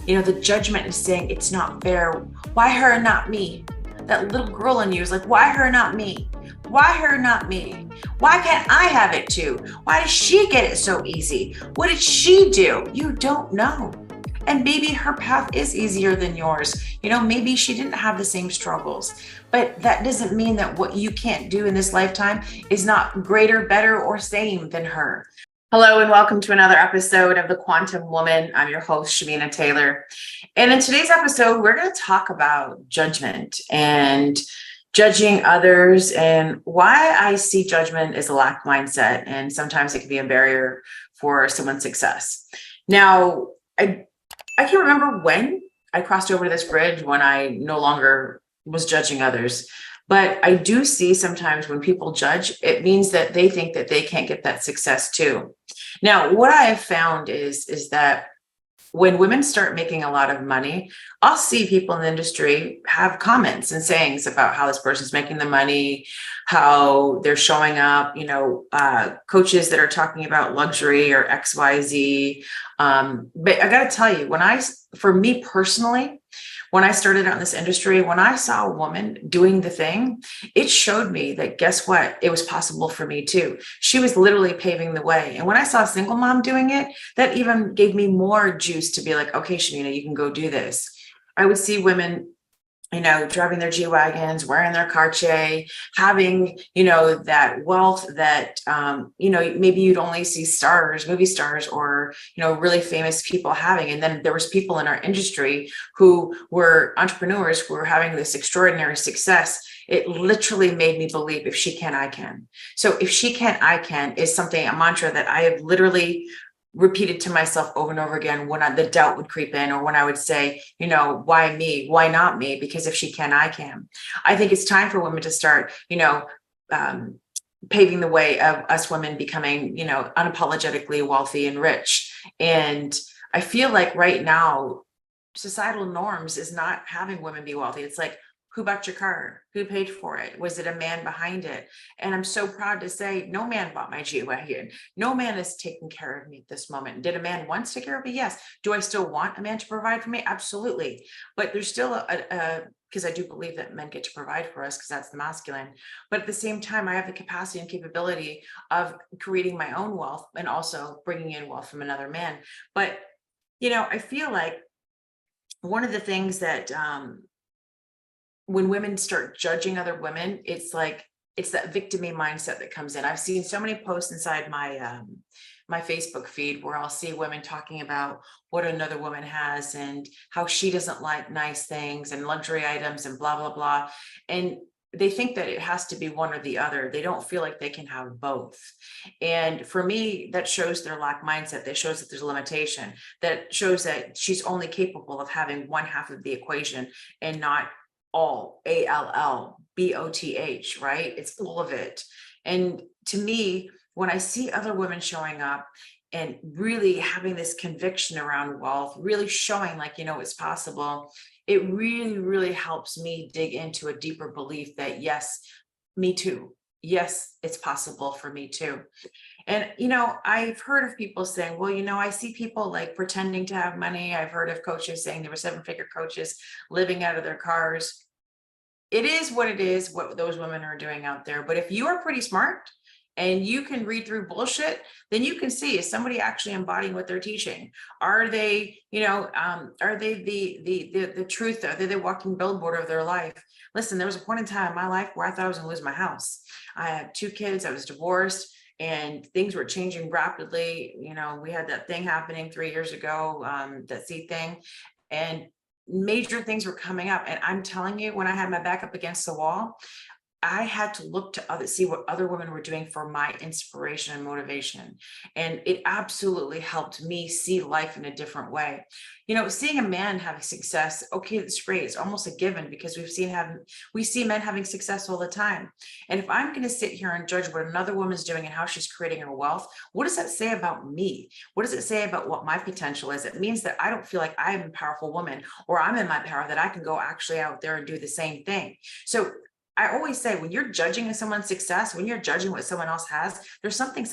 The judgment is saying it's not fair. Why her and not me? That little girl in you is like, why her, not me? Why her, not me? Why can't I have it too? Why does she get it so easy? What did she do? You don't know. And maybe her path is easier than yours. Maybe she didn't have the same struggles, but that doesn't mean that what you can't do in this lifetime is not greater, better, or same than her. Hello, and welcome to another episode of The Quantum Woman. I'm your host, Shamina Taylor. And in today's episode, we're going to talk about judgment and judging others and why I see judgment as a lack mindset. And sometimes it can be a barrier for someone's success. Now, I can't remember when I crossed over this bridge, when I no longer was judging others. But I do see sometimes when people judge, it means that they think that they can't get that success too. Now, what I have found is that when women start making a lot of money, I'll see people in the industry have comments and sayings about how this person's making the money, how they're showing up, coaches that are talking about luxury or XYZ. But I got to tell you, for me personally, when I started out in this industry, when I saw a woman doing the thing, it showed me that, guess what? It was possible for me too. She was literally paving the way. And when I saw a single mom doing it, that even gave me more juice to be like, okay, Shamina, you can go do this. I would see women, driving their G-Wagons, wearing their Cartier, having, that wealth that, maybe you'd only see movie stars, or, really famous people having. And then there was people in our industry who were entrepreneurs who were having this extraordinary success. It literally made me believe, if she can, I can. So if she can, I can is a mantra that I have literally repeated to myself over and over again when the doubt would creep in, or when I would say, why me? Why not me? Because if she can, I can. I think it's time for women to start, paving the way of us women becoming, unapologetically wealthy and rich. And I feel like right now, societal norms is not having women be wealthy. It's like, who bought your car? Who paid for it? Was it a man behind it? And I'm so proud to say, no man bought my G-Wagon. No man is taking care of me at this moment. Did a man once take care of me? Yes. Do I still want a man to provide for me? Absolutely. But there's still because I do believe that men get to provide for us because that's the masculine. But at the same time, I have the capacity and capability of creating my own wealth and also bringing in wealth from another man. But, I feel like one of the things that, when women start judging other women, it's that victim mindset that comes in. I've seen so many posts inside my Facebook feed where I'll see women talking about what another woman has and how she doesn't like nice things and luxury items and blah, blah, blah. And they think that it has to be one or the other. They don't feel like they can have both. And for me, that shows their lack mindset. That shows that there's a limitation. That shows that she's only capable of having one half of the equation and not all, ALLBOTH, right? It's all of it. And to me, when I see other women showing up and really having this conviction around wealth, really showing like, it's possible, it really, really helps me dig into a deeper belief that yes, me too. Yes, it's possible for me too. And, I've heard of people saying, well, I see people like pretending to have money. I've heard of coaches saying there were 7-figure coaches living out of their cars. It is what it is, what those women are doing out there. But if you are pretty smart and you can read through bullshit, then you can see, is somebody actually embodying what they're teaching? Are they, are they the truth? Are they the walking billboard of their life? Listen, there was a point in time in my life where I thought I was gonna lose my house. I had 2 kids, I was divorced, and things were changing rapidly. We had that thing happening 3 years ago, that C thing, and major things were coming up. And I'm telling you, when I had my back up against the wall, I had to look to see what other women were doing for my inspiration and motivation. And it absolutely helped me see life in a different way. Seeing a man having success, okay, that's great. It's almost a given because we see men having success all the time. And if I'm going to sit here and judge what another woman's doing and how she's creating her wealth, what does that say about me? What does it say about what my potential is? It means that I don't feel like I'm a powerful woman, or I'm in my power, that I can go actually out there and do the same thing. So I always say, when you're judging someone's success, when you're judging what someone else has, there's something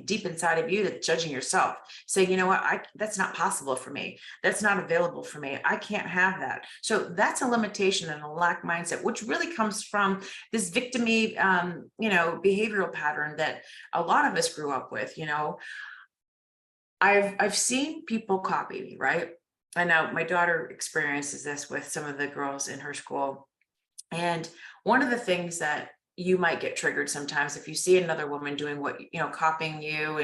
deep inside of you that's judging yourself. Say, you know what, that's not possible for me. That's not available for me. I can't have that. So that's a limitation and a lack mindset, which really comes from this victimy, behavioral pattern that a lot of us grew up with. I've seen people copy me, right? I know my daughter experiences this with some of the girls in her school. And one of the things that you might get triggered sometimes if you see another woman doing what, copying you,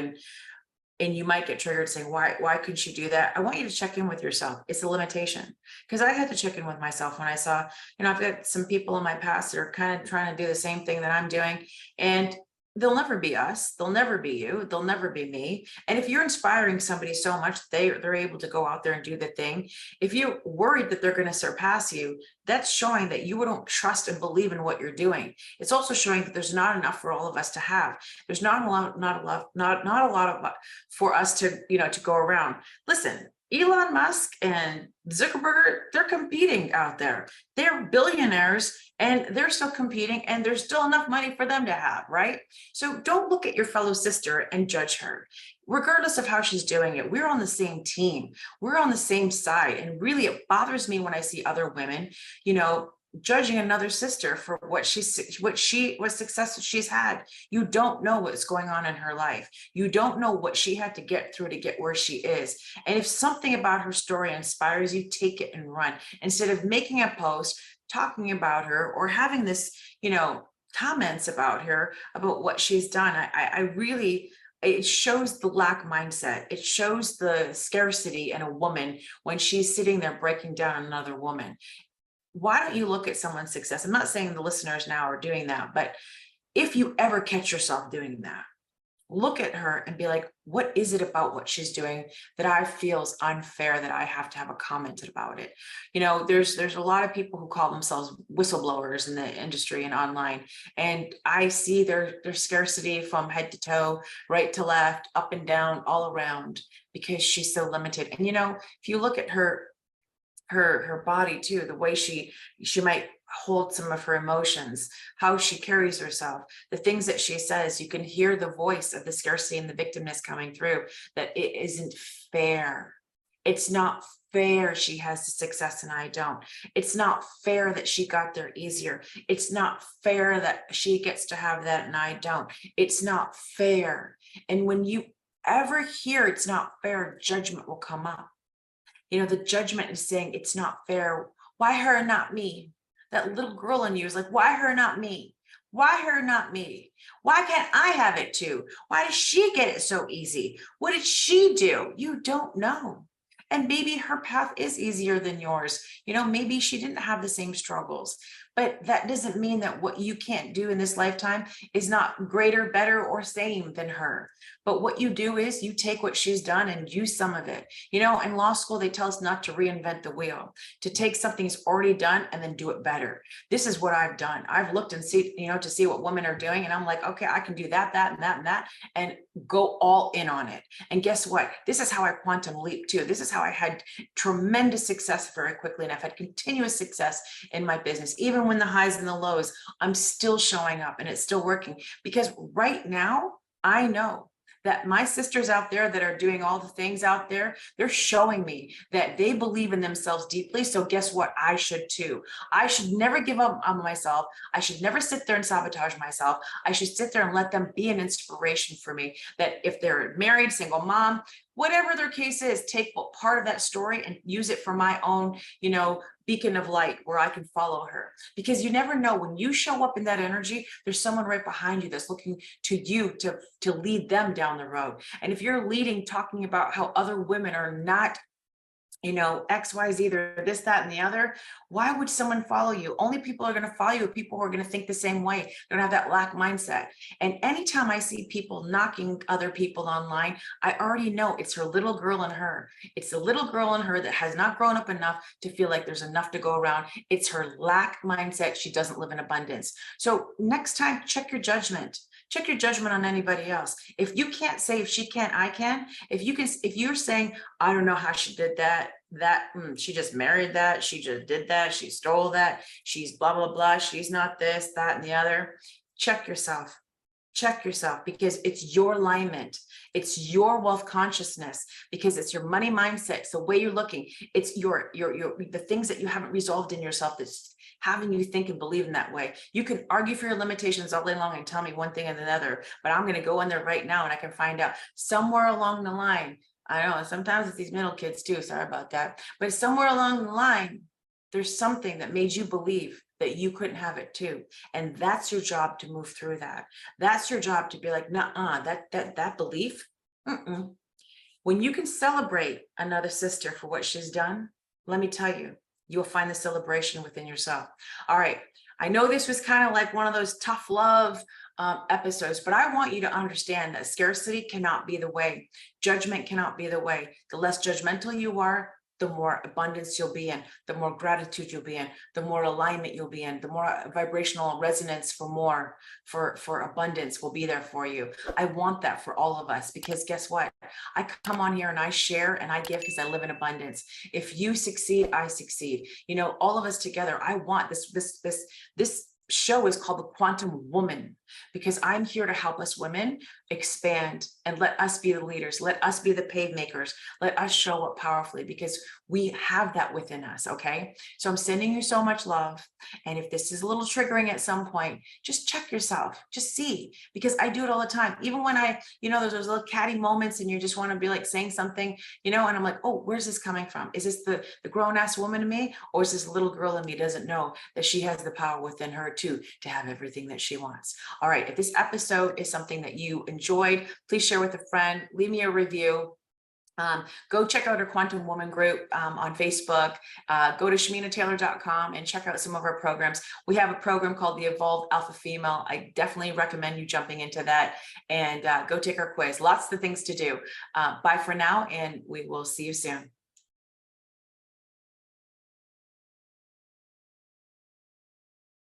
and you might get triggered saying, why couldn't you do that? I want you to check in with yourself. It's a limitation. Because I had to check in with myself when I saw, I've got some people in my past that are kind of trying to do the same thing that I'm doing. And they'll never be us. They'll never be you. They'll never be me. And if you're inspiring somebody so much, they're able to go out there and do the thing. If you're worried that they're going to surpass you, that's showing that you don't trust and believe in what you're doing. It's also showing that there's not enough for all of us to have. There's not a lot of for us to, to go around. Listen, Elon Musk and Zuckerberg, they're competing out there. They're billionaires and they're still competing, and there's still enough money for them to have, right? So don't look at your fellow sister and judge her. Regardless of how she's doing it, we're on the same team. We're on the same side. And really, it bothers me when I see other women, judging another sister for what success she's had. You don't know what's going on in her life. You don't know what she had to get through to get where she is. And if something about her story inspires you, take it and run. Instead of making a post, talking about her, or having this, comments about her, about what she's done. I really, it shows the lack mindset. It shows the scarcity in a woman when she's sitting there breaking down another woman. Why don't you look at someone's success? I'm not saying the listeners now are doing that, but if you ever catch yourself doing that, look at her and be like, what is it about what she's doing that I feels unfair that I have to have a comment about it? There's a lot of people who call themselves whistleblowers in the industry and online. And I see their scarcity from head to toe, right to left, up and down, all around, because she's so limited. And, if you look at her body too, the way she might hold some of her emotions, how she carries herself, the things that she says, you can hear the voice of the scarcity and the victimness coming through, that it isn't fair. It's not fair she has the success and I don't. It's not fair that she got there easier. It's not fair that she gets to have that and I don't. It's not fair. And when you ever hear it's not fair, judgment will come up. The judgment is saying it's not fair. Why her and not me? That little girl in you is like, why her, not me? Why her, not me? Why can't I have it too? Why does she get it so easy? What did she do? You don't know. And maybe her path is easier than yours. Maybe she didn't have the same struggles, but that doesn't mean that what you can't do in this lifetime is not greater, better, or same than her. But what you do is you take what she's done and use some of it. In law school, they tell us not to reinvent the wheel, to take something that's already done and then do it better. This is what I've done. I've looked and see, to see what women are doing. And I'm like, okay, I can do that, that, and that, and that, and go all in on it. And guess what? This is how I quantum leap too. This is how I had tremendous success very quickly. And I've had continuous success in my business. Even when the highs and the lows, I'm still showing up and it's still working, because right now I know that my sisters out there that are doing all the things out there, they're showing me that they believe in themselves deeply. So guess what? I should too. I should never give up on myself. I should never sit there and sabotage myself. I should sit there and let them be an inspiration for me, that if they're married, single mom, whatever their case is, take part of that story and use it for my own, beacon of light where I can follow her. Because you never know, when you show up in that energy, there's someone right behind you that's looking to you to lead them down the road. And if you're leading, talking about how other women are not, XYZ, they're this, that, and the other, why would someone follow you? Only people are going to follow you, people who are going to think the same way. They're going to have that lack mindset. And anytime I see people knocking other people online, I already know it's her little girl in her. It's the little girl in her that has not grown up enough to feel like there's enough to go around. It's her lack mindset. She doesn't live in abundance. So next time, check your judgment. Check your judgment on anybody else. If you can't say, if she can't, I can. If you're saying, I don't know how she did that, that, she just married that, she just did that, she stole that, she's blah, blah, blah, she's not this, that, and the other. Check yourself. Check yourself, because it's your alignment. It's your wealth consciousness, because it's your money mindset. It's the way you're looking. It's the things that you haven't resolved in yourself that's having you think and believe in that way. You can argue for your limitations all day long and tell me one thing and another, but I'm going to go in there right now and I can find out somewhere along the line. I know sometimes it's these middle kids too. Sorry about that. But somewhere along the line, there's something that made you believe that you couldn't have it too. And that's your job to move through that. That's your job to be like, nah, that belief. When you can celebrate another sister for what she's done, let me tell you, you'll find the celebration within yourself. All right. I know this was kind of like one of those tough love episodes, but I want you to understand that scarcity cannot be the way. Judgment cannot be the way. The less judgmental you are, the more abundance you'll be in, the more gratitude you'll be in, the more alignment you'll be in, the more vibrational resonance for abundance will be there for you. I want that for all of us, because guess what? I come on here and I share and I give because I live in abundance. If you succeed, I succeed. You know, all of us together. I want this show is called The Quantum Woman, because I'm here to help us women expand and let us be the leaders. Let us be the pave makers. Let us show up powerfully, because we have that within us. Okay. So I'm sending you so much love. And if this is a little triggering at some point, just check yourself, just see, because I do it all the time. Even when there's those little catty moments and you just want to be like saying something, and I'm like, oh, where's this coming from? Is this the grown ass woman in me? Or is this little girl in me doesn't know that she has the power within her too, to have everything that she wants? All right. If this episode is something that you enjoyed, please share with a friend, leave me a review. Go check out our Quantum Woman group on Facebook. Go to shaminataylor.com and check out some of our programs. We have a program called the Evolved Alpha Female. I definitely recommend you jumping into that, and go take our quiz. Lots of things to do. Bye for now, and we will see you soon.